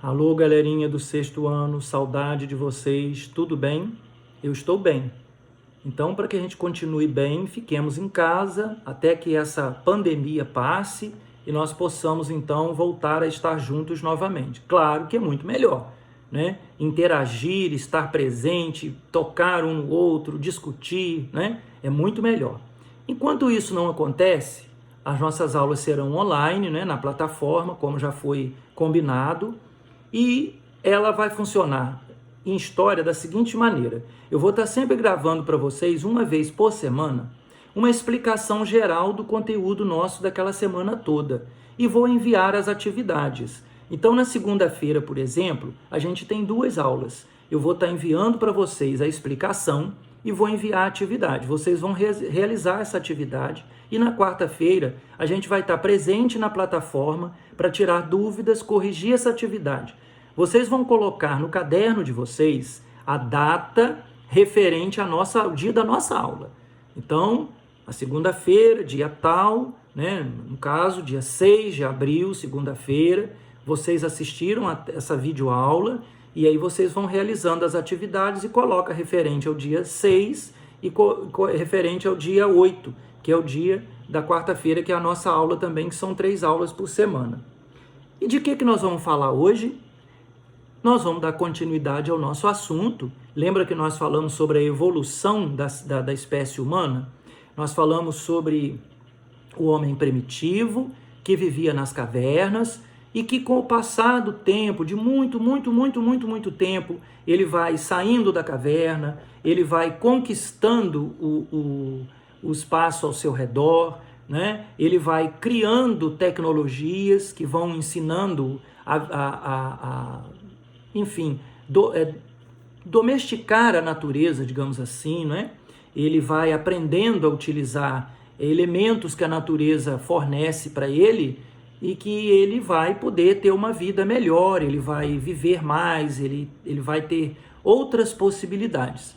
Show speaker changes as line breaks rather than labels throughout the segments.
Alô, galerinha do sexto ano, saudade de vocês, tudo bem? Eu estou bem. Então, para que a gente continue bem, fiquemos em casa até que essa pandemia passe e nós possamos, então, voltar a estar juntos novamente. Claro que é muito melhor, né? Interagir, estar presente, tocar um no outro, discutir, né? É muito melhor. Enquanto isso não acontece, as nossas aulas serão online, né? Na plataforma, como já foi combinado, e ela vai funcionar em história da seguinte maneira: eu vou estar sempre gravando para vocês, uma vez por semana, uma explicação geral do conteúdo nosso daquela semana toda e vou enviar as atividades. Então, na segunda-feira, por exemplo, a gente tem 2 aulas. Eu vou estar enviando para vocês a explicação e vou enviar a atividade. Vocês vão realizar essa atividade e na quarta-feira a gente vai estar presente na plataforma para tirar dúvidas, corrigir essa atividade. Vocês vão colocar no caderno de vocês a data referente ao dia da nossa aula. Então, a segunda-feira, dia tal, né? No caso, dia 6 de abril, segunda-feira, vocês assistiram a essa videoaula e aí vocês vão realizando as atividades e coloca referente ao dia 6 e referente ao dia 8, que é o dia da quarta-feira, que é a nossa aula também, que são 3 aulas por semana. E de que nós vamos falar hoje? Nós vamos dar continuidade ao nosso assunto. Lembra que nós falamos sobre a evolução da espécie humana? Nós falamos sobre o homem primitivo, que vivia nas cavernas e que com o passar do tempo, de muito tempo, ele vai saindo da caverna, ele vai conquistando o espaço ao seu redor, né? Ele vai criando tecnologias que vão ensinando enfim, domesticar a natureza, digamos assim, né? Ele vai aprendendo a utilizar elementos que a natureza fornece para ele e que ele vai poder ter uma vida melhor, ele vai viver mais, ele vai ter outras possibilidades.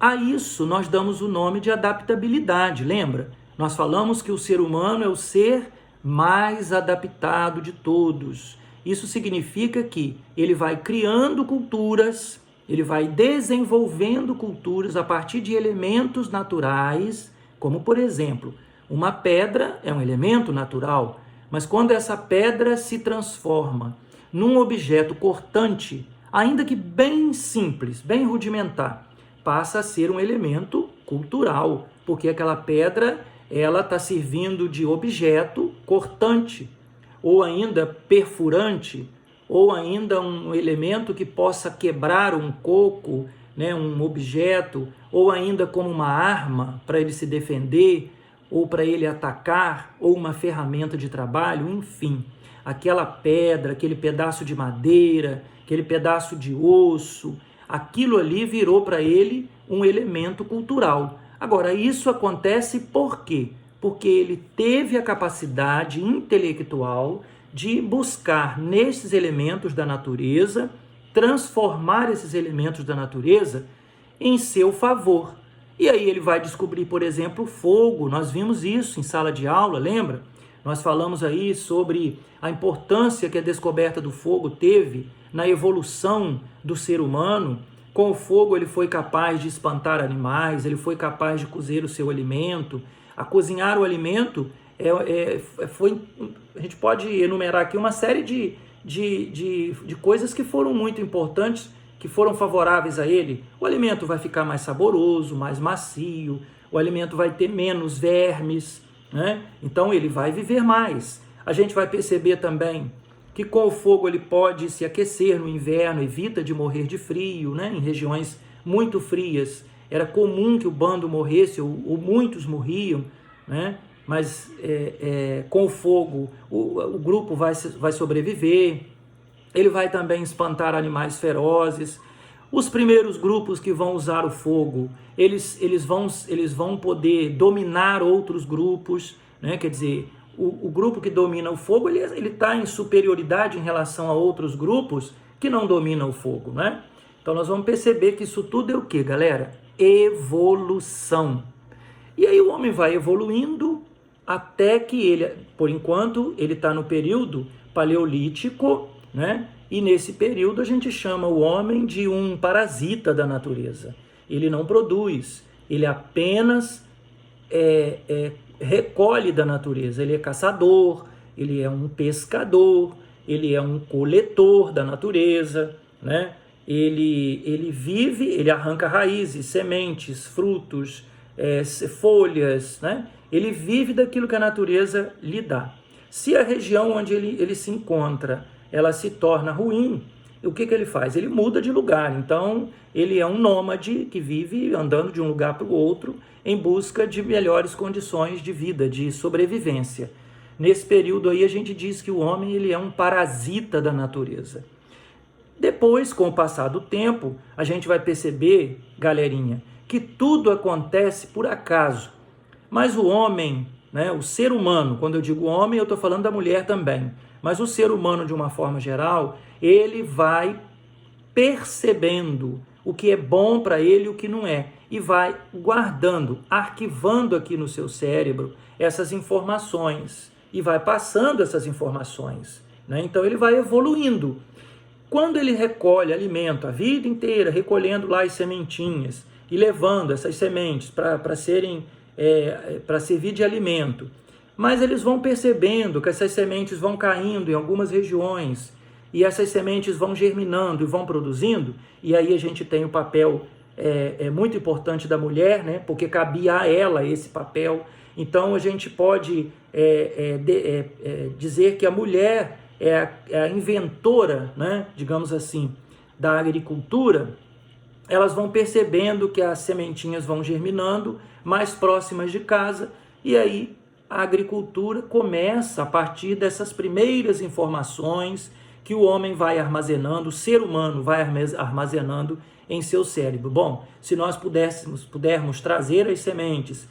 A isso nós damos o nome de adaptabilidade, lembra? Nós falamos que o ser humano é o ser mais adaptado de todos. Isso significa que ele vai criando culturas, ele vai desenvolvendo culturas a partir de elementos naturais, como, por exemplo, uma pedra é um elemento natural, mas quando essa pedra se transforma num objeto cortante, ainda que bem simples, bem rudimentar, passa a ser um elemento cultural, porque aquela pedra ela está servindo de objeto cortante, ou ainda perfurante, ou ainda um elemento que possa quebrar um coco, né, um objeto, ou ainda como uma arma para ele se defender, ou para ele atacar, ou uma ferramenta de trabalho, enfim. Aquela pedra, aquele pedaço de madeira, aquele pedaço de osso, aquilo ali virou para ele um elemento cultural. Agora, isso acontece por quê? Porque ele teve a capacidade intelectual de buscar nesses elementos da natureza, transformar esses elementos da natureza em seu favor. E aí ele vai descobrir, por exemplo, o fogo. Nós vimos isso em sala de aula, lembra? Nós falamos aí sobre a importância que a descoberta do fogo teve na evolução do ser humano. Com o fogo ele foi capaz de espantar animais, ele foi capaz de cozer o seu alimento. A cozinhar o alimento, a gente pode enumerar aqui uma série de coisas que foram muito importantes, que foram favoráveis a ele. O alimento vai ficar mais saboroso, mais macio, o alimento vai ter menos vermes, né? Então ele vai viver mais. A gente vai perceber também que com o fogo ele pode se aquecer no inverno, evita de morrer de frio, né? Em regiões muito frias era comum que o bando morresse, ou muitos morriam, né? Mas com o fogo o grupo vai sobreviver. Ele vai também espantar animais ferozes. Os primeiros grupos que vão usar o fogo, eles vão poder dominar outros grupos, né? Quer dizer, o grupo que domina o fogo, ele está em superioridade em relação a outros grupos que não dominam o fogo, né? Então nós vamos perceber que isso tudo é o quê, galera? Evolução. E aí o homem vai evoluindo até que ele, por enquanto, ele está no período paleolítico, né? E nesse período a gente chama o homem de um parasita da natureza. Ele não produz, ele apenas recolhe da natureza. Ele é caçador, ele é um pescador, ele é um coletor da natureza, né? Ele vive, ele arranca raízes, sementes, frutos, folhas, né? Ele vive daquilo que a natureza lhe dá. Se a região onde ele se encontra, ela se torna ruim, o que ele faz? Ele muda de lugar. Então, ele é um nômade que vive andando de um lugar para o outro em busca de melhores condições de vida, de sobrevivência. Nesse período aí, a gente diz que o homem ele é um parasita da natureza. Depois, com o passar do tempo, a gente vai perceber, galerinha, que tudo acontece por acaso. Mas o homem, né, o ser humano, quando eu digo homem, eu estou falando da mulher também, mas o ser humano, de uma forma geral, ele vai percebendo o que é bom para ele e o que não é, e vai guardando, arquivando aqui no seu cérebro essas informações, e vai passando essas informações, né? Então ele vai evoluindo. Quando ele recolhe alimento a vida inteira, recolhendo lá as sementinhas e levando essas sementes para servir de alimento, mas eles vão percebendo que essas sementes vão caindo em algumas regiões e essas sementes vão germinando e vão produzindo, e aí a gente tem o papel muito importante da mulher, né? Porque cabia a ela esse papel. Então a gente pode dizer que a mulher é a inventora, né, digamos assim, da agricultura. Elas vão percebendo que as sementinhas vão germinando mais próximas de casa, e aí a agricultura começa a partir dessas primeiras informações que o homem vai armazenando, o ser humano vai armazenando em seu cérebro. Bom, se nós pudermos trazer as sementes,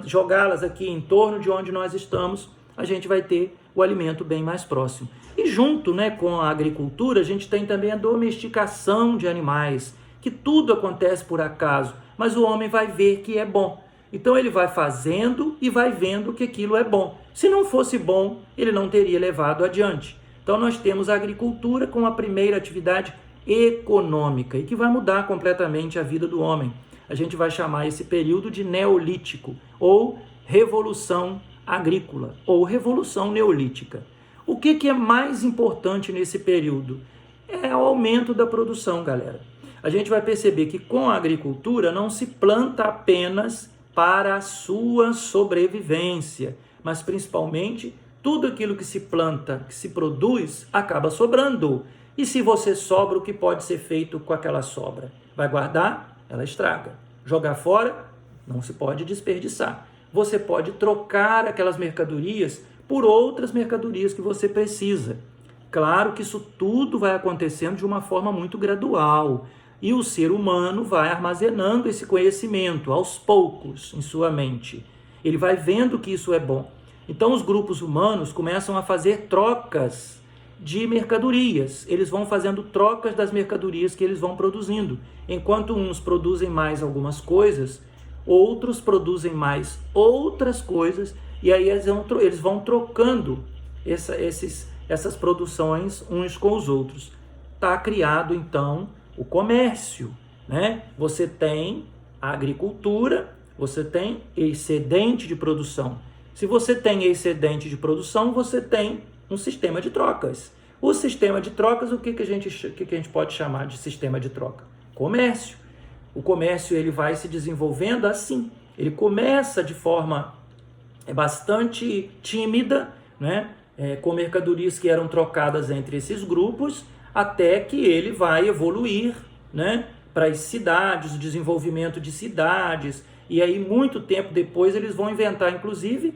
jogá-las aqui em torno de onde nós estamos, a gente vai ter o alimento bem mais próximo. E junto, né, com a agricultura, a gente tem também a domesticação de animais, que tudo acontece por acaso, mas o homem vai ver que é bom. Então ele vai fazendo e vai vendo que aquilo é bom. Se não fosse bom, ele não teria levado adiante. Então nós temos a agricultura como a primeira atividade econômica e que vai mudar completamente a vida do homem. A gente vai chamar esse período de neolítico, ou revolução agrícola, ou revolução neolítica. O que é mais importante nesse período? É o aumento da produção, galera. A gente vai perceber que com a agricultura não se planta apenas para a sua sobrevivência, mas principalmente tudo aquilo que se planta, que se produz, acaba sobrando. E se você sobra, o que pode ser feito com aquela sobra? Vai guardar? Ela estraga. Jogar fora? Não se pode desperdiçar. Você pode trocar aquelas mercadorias por outras mercadorias que você precisa. Claro que isso tudo vai acontecendo de uma forma muito gradual. E o ser humano vai armazenando esse conhecimento aos poucos em sua mente. Ele vai vendo que isso é bom. Então os grupos humanos começam a fazer trocas de mercadorias. Eles vão fazendo trocas das mercadorias que eles vão produzindo. Enquanto uns produzem mais algumas coisas, outros produzem mais outras coisas, e aí eles vão trocando essas produções uns com os outros. Está criado, então, o comércio, né? Você tem a agricultura, você tem excedente de produção. Se você tem excedente de produção, você tem um sistema de trocas. O sistema de trocas, o que a gente pode chamar de sistema de troca? Comércio. O comércio ele vai se desenvolvendo assim. Ele começa de forma bastante tímida, né? Com mercadorias que eram trocadas entre esses grupos, até que ele vai evoluir, né, para as cidades, o desenvolvimento de cidades, e aí muito tempo depois eles vão inventar, inclusive,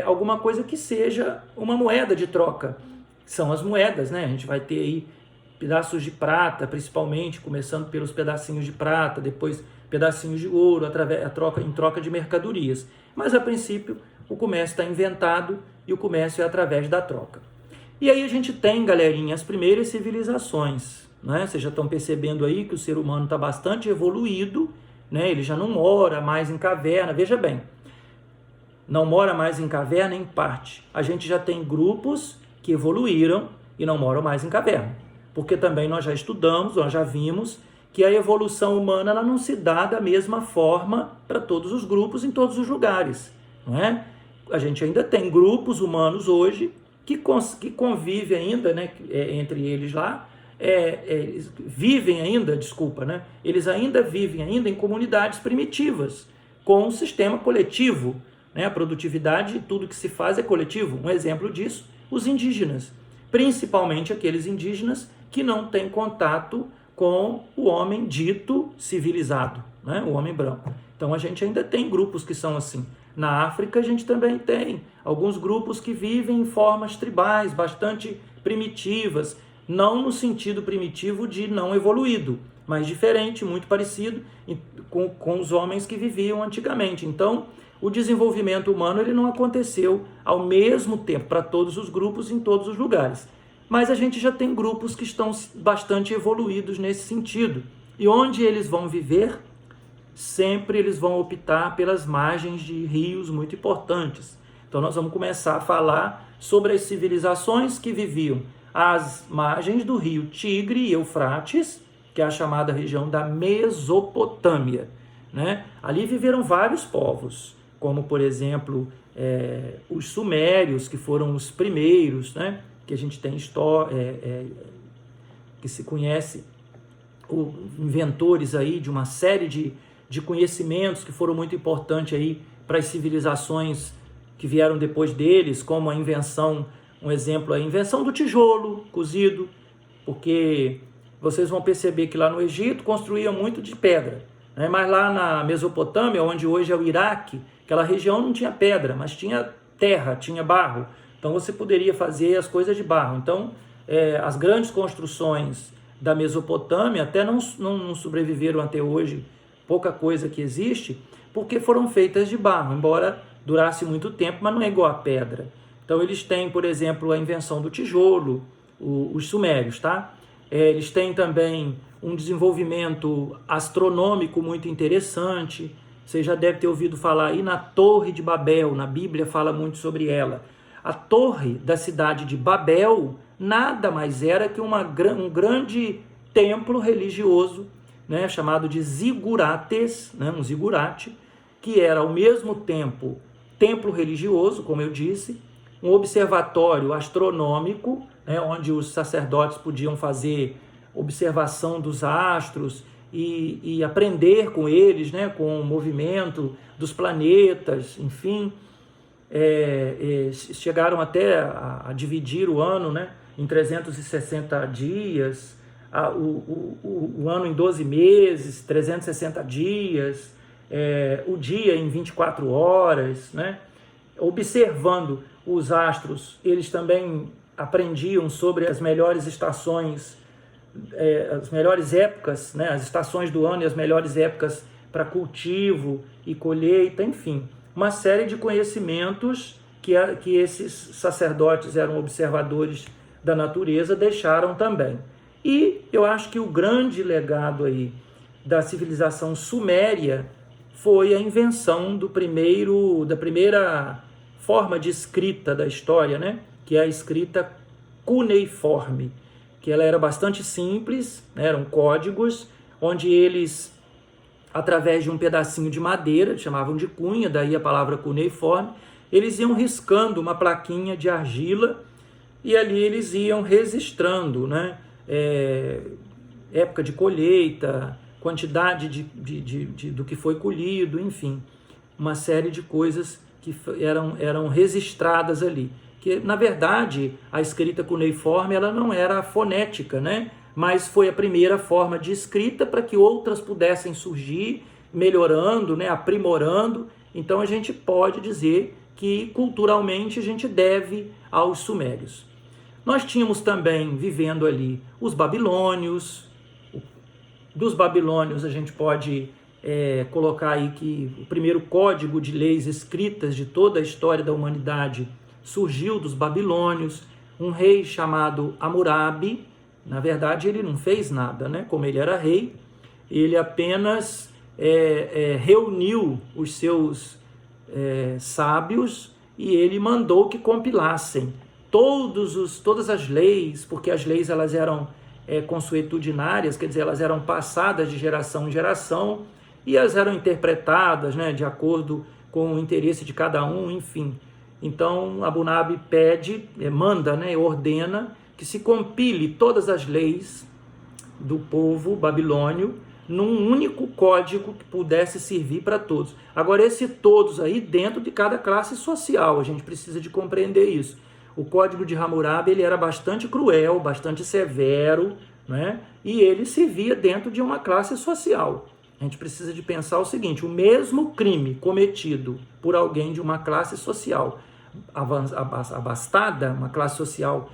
alguma coisa que seja uma moeda de troca. São as moedas, né? A gente vai ter aí pedaços de prata, principalmente, começando pelos pedacinhos de prata, depois pedacinhos de ouro, em troca de mercadorias. Mas, a princípio, o comércio está inventado e o comércio é através da troca. E aí a gente tem, galerinha, as primeiras civilizações, né? Vocês já estão percebendo aí que o ser humano está bastante evoluído, né? Ele já não mora mais em caverna, veja bem, não mora mais em caverna em parte. A gente já tem grupos que evoluíram e não moram mais em caverna. porque também nós já estudamos, nós já vimos que a evolução humana ela não se dá da mesma forma para todos os grupos, em todos os lugares, não é? A gente ainda tem grupos humanos hoje que convivem ainda, né, entre eles lá, eles vivem ainda, né? Eles ainda vivem ainda em comunidades primitivas, com um sistema coletivo, né? A produtividade e tudo que se faz é coletivo. Um exemplo disso, os indígenas, principalmente aqueles indígenas que não têm contato com o homem dito civilizado, né? O homem branco. Então a gente ainda tem grupos que são assim. Na África a gente também tem alguns grupos que vivem em formas tribais bastante primitivas, não no sentido primitivo de não evoluído, mas diferente, muito parecido com os homens que viviam antigamente. Então, o desenvolvimento humano ele não aconteceu ao mesmo tempo para todos os grupos em todos os lugares. Mas a gente já tem grupos que estão bastante evoluídos nesse sentido. E onde eles vão viver? Sempre eles vão optar pelas margens de rios muito importantes. Então nós vamos começar a falar sobre as civilizações que viviam às margens do rio Tigre e Eufrates, que é a chamada região da Mesopotâmia, né? Ali viveram vários povos, como por exemplo os sumérios, que foram os primeiros, né? Que a gente tem que se conhece, inventores aí de uma série de conhecimentos que foram muito importantes aí para as civilizações que vieram depois deles, como a invenção, um exemplo, a invenção do tijolo cozido, porque vocês vão perceber que lá no Egito construíam muito de pedra, né? Mas lá na Mesopotâmia, onde hoje é o Iraque, aquela região não tinha pedra, mas tinha terra, tinha barro. Então você poderia fazer as coisas de barro. Então as grandes construções da Mesopotâmia até não sobreviveram até hoje, pouca coisa que existe, porque foram feitas de barro, embora durasse muito tempo, mas não é igual a pedra. Então eles têm, por exemplo, a invenção do tijolo, os sumérios, tá? Eles têm também um desenvolvimento astronômico muito interessante. Você já deve ter ouvido falar aí na Torre de Babel, na Bíblia fala muito sobre ela. A torre da cidade de Babel nada mais era que um grande templo religioso, né, chamado de zigurates, né, um zigurate, que era ao mesmo tempo templo religioso, como eu disse, um observatório astronômico, né, onde os sacerdotes podiam fazer observação dos astros e aprender com eles, né, com o movimento dos planetas, enfim. Chegaram até a dividir o ano, né, em 360 dias, o ano em 12 meses, 360 dias, o dia em 24 horas, né? Observando os astros, eles também aprendiam sobre as melhores estações, as melhores épocas, né? As estações do ano e as melhores épocas para cultivo e colheita, enfim. Uma série de conhecimentos que esses sacerdotes eram observadores da natureza deixaram também. E eu acho que o grande legado aí da civilização suméria foi a invenção da primeira forma de escrita da história, né? Que é a escrita cuneiforme, que ela era bastante simples, né? Eram códigos, onde eles, através de um pedacinho de madeira, chamavam de cunha, daí a palavra cuneiforme, eles iam riscando uma plaquinha de argila e ali eles iam registrando, né? Época de colheita, quantidade do que foi colhido, enfim, uma série de coisas que eram registradas ali. Que, na verdade, a escrita cuneiforme ela não era fonética, né? Mas foi a primeira forma de escrita para que outras pudessem surgir, melhorando, né? Aprimorando. Então a gente pode dizer que culturalmente a gente deve aos sumérios. Nós tínhamos também, vivendo ali, os babilônios. Dos babilônios a gente pode colocar aí que o primeiro código de leis escritas de toda a história da humanidade surgiu dos babilônios. Um rei chamado Hammurabi, na verdade ele não fez nada, né? Como ele era rei, ele apenas reuniu os seus sábios e ele mandou que compilassem todas as leis, porque as leis elas eram consuetudinárias, quer dizer, elas eram passadas de geração em geração e elas eram interpretadas, né, de acordo com o interesse de cada um, enfim. Então, Abu Nabi manda, né, ordena que se compile todas as leis do povo babilônio num único código que pudesse servir para todos. Agora, esse todos aí dentro de cada classe social, a gente precisa de compreender isso. O código de Hammurabi ele era bastante cruel, bastante severo, né? E ele se via dentro de uma classe social. A gente precisa de pensar o seguinte, o mesmo crime cometido por alguém de uma classe social abastada, uma classe social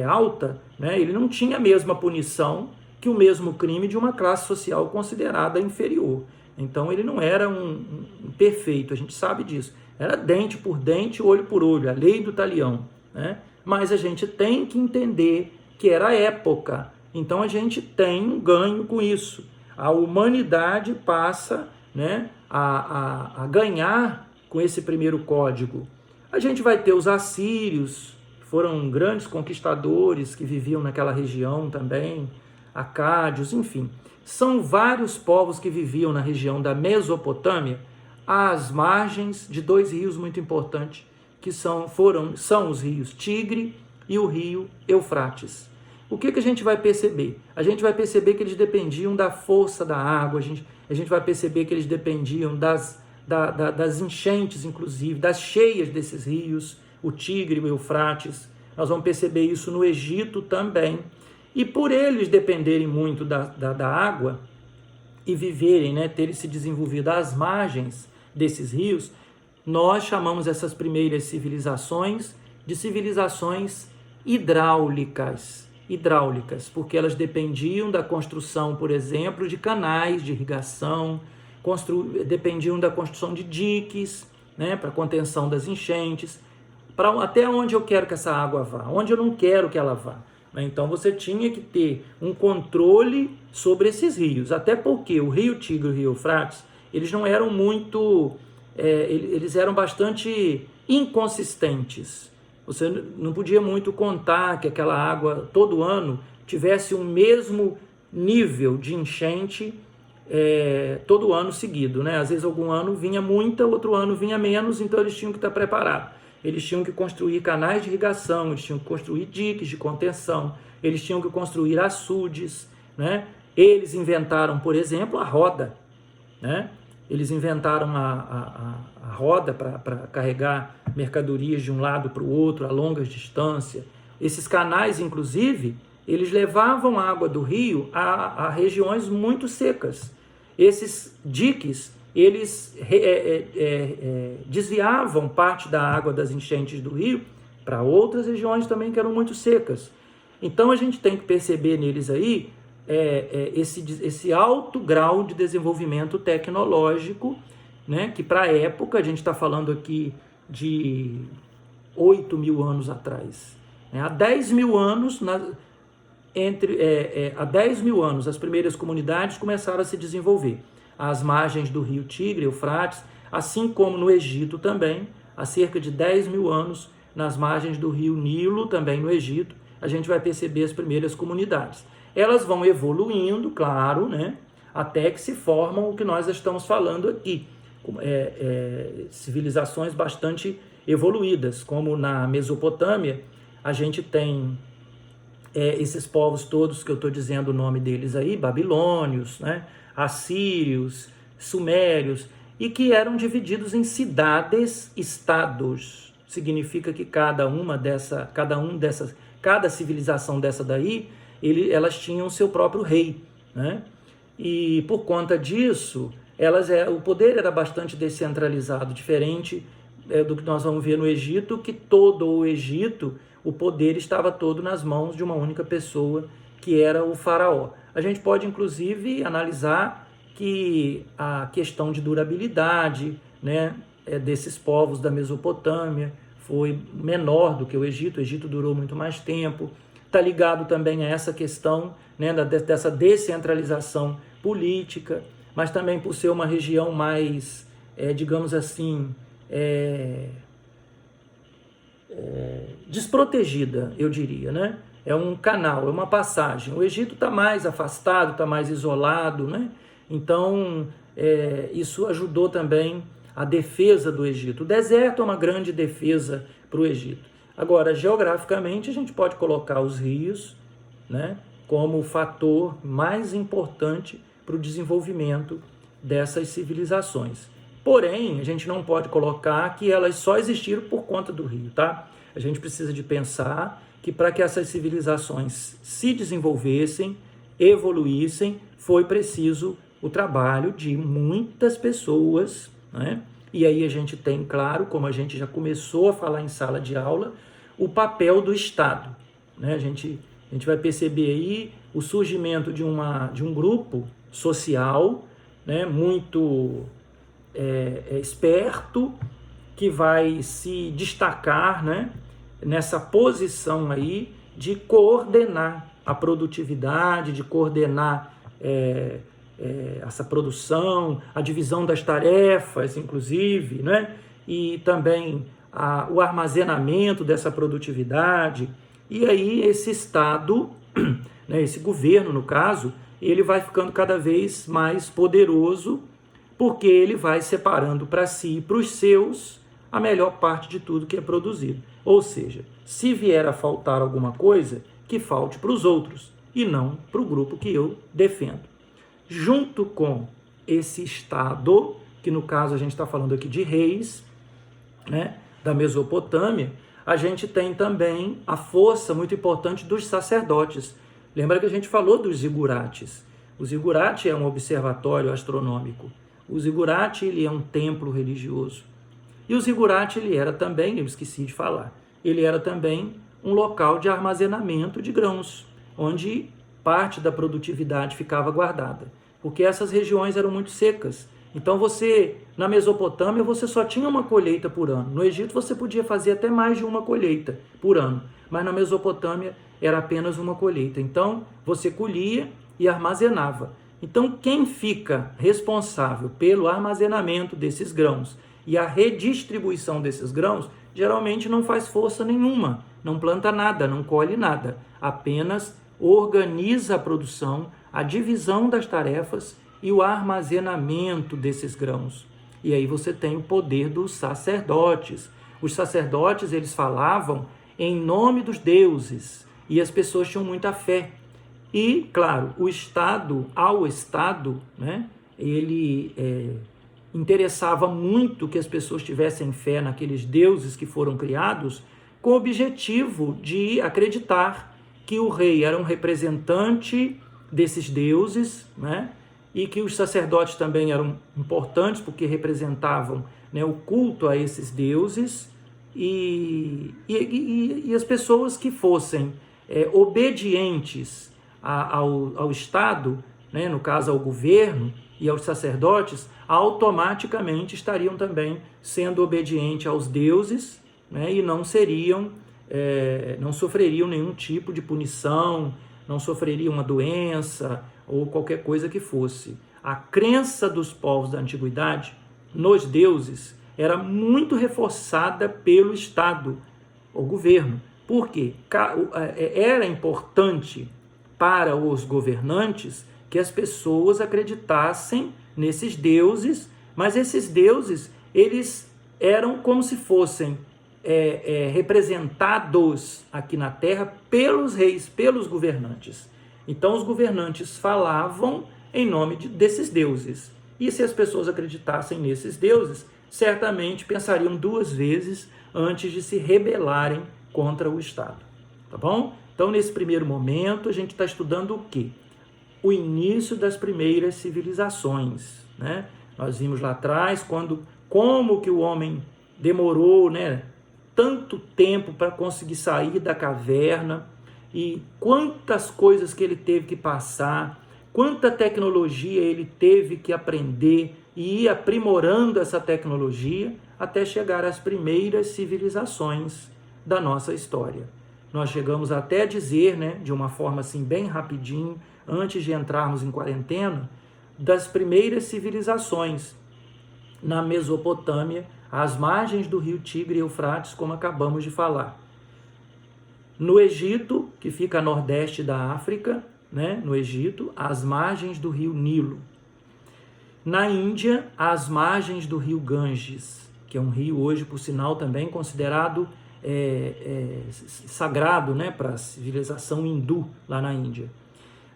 alta, né? Ele não tinha a mesma punição que o mesmo crime de uma classe social considerada inferior. Então ele não era um perfeito, a gente sabe disso. Era dente por dente, olho por olho, a lei do talião, né? Mas a gente tem que entender que era a época, então a gente tem um ganho com isso. A humanidade passa, né, a ganhar com esse primeiro código. A gente vai ter os assírios, que foram grandes conquistadores que viviam naquela região também, acádios, enfim. São vários povos que viviam na região da Mesopotâmia, às margens de dois rios muito importantes, que são os rios Tigre e o rio Eufrates. O que a gente vai perceber? A gente vai perceber que eles dependiam da força da água, a gente vai perceber que eles dependiam das enchentes, inclusive, das cheias desses rios, o Tigre e o Eufrates. Nós vamos perceber isso no Egito também. E por eles dependerem muito da água e viverem, né, terem se desenvolvido às margens desses rios, nós chamamos essas primeiras civilizações de civilizações hidráulicas, porque elas dependiam da construção, por exemplo, de canais de irrigação, dependiam da construção de diques, né, para contenção das enchentes, até onde eu quero que essa água vá, onde eu não quero que ela vá. Então você tinha que ter um controle sobre esses rios, até porque o rio Tigre e o rio Eufrates, eles não eram muito, eles eram bastante inconsistentes. Você não podia muito contar que aquela água todo ano tivesse o mesmo nível de enchente todo ano seguido, né? Às vezes algum ano vinha muita, outro ano vinha menos, então eles tinham que estar preparados. Eles tinham que construir canais de irrigação, eles tinham que construir diques de contenção, eles tinham que construir açudes, né? Eles inventaram, por exemplo, a roda, né? Eles inventaram a roda para carregar mercadorias de um lado para o outro a longas distâncias. Esses canais, inclusive, eles levavam a água do rio a regiões muito secas. Esses diques, eles desviavam parte da água das enchentes do rio para outras regiões também que eram muito secas. Então a gente tem que perceber neles aí esse alto grau de desenvolvimento tecnológico, né, que para a época, a gente está falando aqui de 8 mil anos atrás, né, há 10 mil anos, há 10 mil anos as primeiras comunidades começaram a se desenvolver às margens do rio Tigre, Eufrates, assim como no Egito também, há cerca de 10 mil anos, nas margens do rio Nilo, também no Egito, a gente vai perceber as primeiras comunidades. Elas vão evoluindo, claro, né, até que se formam o que nós estamos falando aqui, civilizações bastante evoluídas, como na Mesopotâmia, a gente tem esses povos todos que eu estou dizendo o nome deles aí, babilônios, né, assírios, sumérios, e que eram divididos em cidades-estados. Significa que cada civilização dessa daí, elas tinham seu próprio rei, né? E por conta disso, o poder era bastante descentralizado, diferente do que nós vamos ver no Egito, que todo o Egito, o poder estava todo nas mãos de uma única pessoa, que era o faraó. A gente pode, inclusive, analisar que a questão de durabilidade, né, desses povos da Mesopotâmia foi menor do que o Egito durou muito mais tempo. Está ligado também a essa questão, né, dessa descentralização política, mas também por ser uma região mais, digamos assim, desprotegida, eu diria, né? é um canal, é uma passagem. O Egito está mais afastado, está mais isolado, né? Então, isso ajudou também a defesa do Egito. O deserto é uma grande defesa para o Egito. Agora, geograficamente, a gente pode colocar os rios, né, como o fator mais importante para o desenvolvimento dessas civilizações. Porém, a gente não pode colocar que elas só existiram por conta do rio, tá? A gente precisa de pensar que para que essas civilizações se desenvolvessem, evoluíssem, foi preciso o trabalho de muitas pessoas, né? E aí a gente tem, claro, como a gente já começou a falar em sala de aula, o papel do Estado, né? A gente vai perceber aí o surgimento de um grupo social, né, muito esperto, que vai se destacar, né, nessa posição aí de coordenar a produtividade, de coordenar essa produção, a divisão das tarefas, inclusive, né, e também o armazenamento dessa produtividade. E aí esse Estado, né, esse governo, no caso, ele vai ficando cada vez mais poderoso, porque ele vai separando para si e para os seus a melhor parte de tudo que é produzido. Ou seja, se vier a faltar alguma coisa, que falte para os outros e não para o grupo que eu defendo. Junto com esse Estado, que no caso a gente está falando aqui de reis, né, da Mesopotâmia, a gente tem também a força muito importante dos sacerdotes. Lembra que a gente falou dos zigurates? O zigurate é um observatório astronômico. O zigurate, ele é um templo religioso. E o zigurate, ele era também, eu esqueci de falar, ele era também um local de armazenamento de grãos, onde parte da produtividade ficava guardada, porque essas regiões eram muito secas. Então na Mesopotâmia, você só tinha uma colheita por ano. No Egito, você podia fazer até mais de uma colheita por ano, mas na Mesopotâmia era apenas uma colheita. Então, você colhia e armazenava. Então, quem fica responsável pelo armazenamento desses grãos e a redistribuição desses grãos, geralmente não faz força nenhuma, não planta nada, não colhe nada, apenas organiza a produção, a divisão das tarefas e o armazenamento desses grãos. E aí você tem o poder dos sacerdotes. Os sacerdotes, eles falavam em nome dos deuses e as pessoas tinham muita fé. E, claro, o Estado, né, ele interessava muito que as pessoas tivessem fé naqueles deuses que foram criados, com o objetivo de acreditar que o rei era um representante desses deuses, né, e que os sacerdotes também eram importantes porque representavam, né, o culto a esses deuses, e as pessoas que fossem obedientes ao Estado, né, no caso ao governo e aos sacerdotes, automaticamente estariam também sendo obedientes aos deuses, né, e não sofreriam nenhum tipo de punição, não sofreriam uma doença ou qualquer coisa que fosse. A crença dos povos da antiguidade nos deuses era muito reforçada pelo Estado, o governo. Por quê? Era importante para os governantes que as pessoas acreditassem nesses deuses, mas esses deuses, eles eram como se fossem representados aqui na Terra pelos reis, pelos governantes. Então, os governantes falavam em nome desses deuses. E se as pessoas acreditassem nesses deuses, certamente pensariam duas vezes antes de se rebelarem contra o Estado. Tá bom? Então, nesse primeiro momento, a gente está estudando o quê? O início das primeiras civilizações, né? Nós vimos lá atrás como que o homem demorou, né, tanto tempo para conseguir sair da caverna, e quantas coisas que ele teve que passar, quanta tecnologia ele teve que aprender e ir aprimorando essa tecnologia até chegar às primeiras civilizações da nossa história. Nós chegamos até a dizer, né, de uma forma assim bem rapidinho, antes de entrarmos em quarentena, das primeiras civilizações na Mesopotâmia, às margens do rio Tigre e Eufrates, como acabamos de falar. No Egito, que fica a nordeste da África, né? No Egito, às margens do rio Nilo. Na Índia, às margens do rio Ganges, que é um rio hoje, por sinal, também considerado sagrado, né, para a civilização hindu lá na Índia.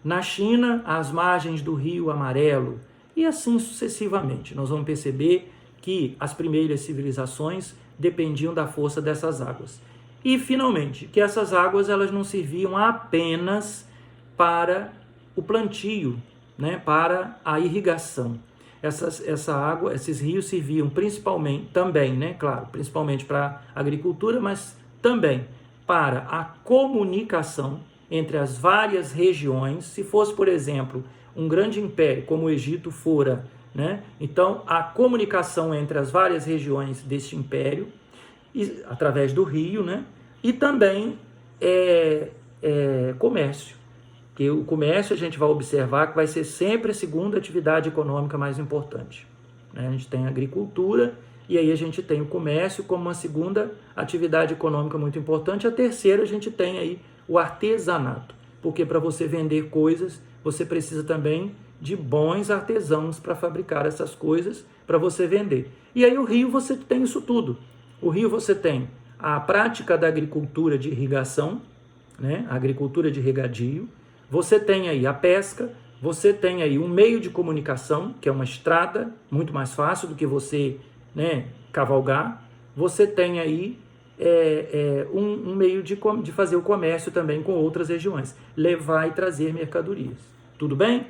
Na China, às margens do Rio Amarelo, e assim sucessivamente. Nós vamos perceber que as primeiras civilizações dependiam da força dessas águas. E, finalmente, que essas águas elas não serviam apenas para o plantio, né, para a irrigação. Essa água, esses rios serviam principalmente, também, né, claro, principalmente para a agricultura, mas também para a comunicação entre as várias regiões. Se fosse, por exemplo, um grande império, como o Egito fora, né, então a comunicação entre as várias regiões deste império, através do rio, né, e também comércio. Que o comércio a gente vai observar que vai ser sempre a segunda atividade econômica mais importante. A gente tem a agricultura e aí a gente tem o comércio como uma segunda atividade econômica muito importante. A terceira a gente tem aí o artesanato, porque para você vender coisas você precisa também de bons artesãos para fabricar essas coisas para você vender. E aí o rio você tem isso tudo. O rio você tem a prática da agricultura de irrigação, né? A agricultura de regadio. Você tem aí a pesca, você tem aí um meio de comunicação, que é uma estrada, muito mais fácil do que você, né, cavalgar. Você tem aí um meio de fazer o comércio também com outras regiões, levar e trazer mercadorias. Tudo bem?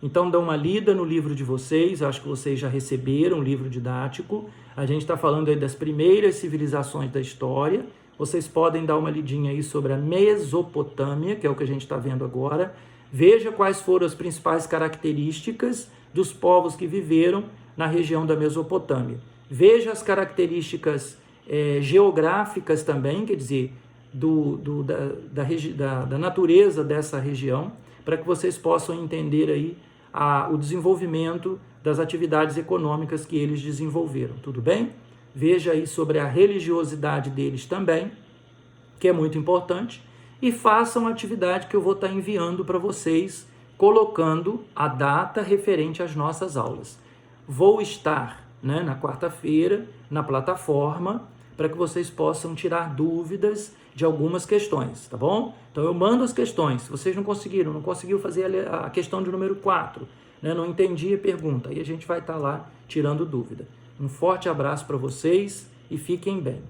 Então dá uma lida no livro de vocês, acho que vocês já receberam um livro didático. A gente está falando aí das primeiras civilizações da história. Vocês podem dar uma lidinha aí sobre a Mesopotâmia, que é o que a gente está vendo agora. Veja quais foram as principais características dos povos que viveram na região da Mesopotâmia. Veja as características geográficas também, quer dizer, da natureza dessa região, para que vocês possam entender aí o desenvolvimento das atividades econômicas que eles desenvolveram. Tudo bem? Veja aí sobre a religiosidade deles também, que é muito importante, e façam a atividade que eu vou estar enviando para vocês, colocando a data referente às nossas aulas. Vou estar, né, na quarta-feira na plataforma para que vocês possam tirar dúvidas de algumas questões, tá bom? Então eu mando as questões. Se vocês não conseguiu fazer a questão de número 4, né, não entendi a pergunta, aí a gente vai estar lá tirando dúvida. Um forte abraço para vocês e fiquem bem.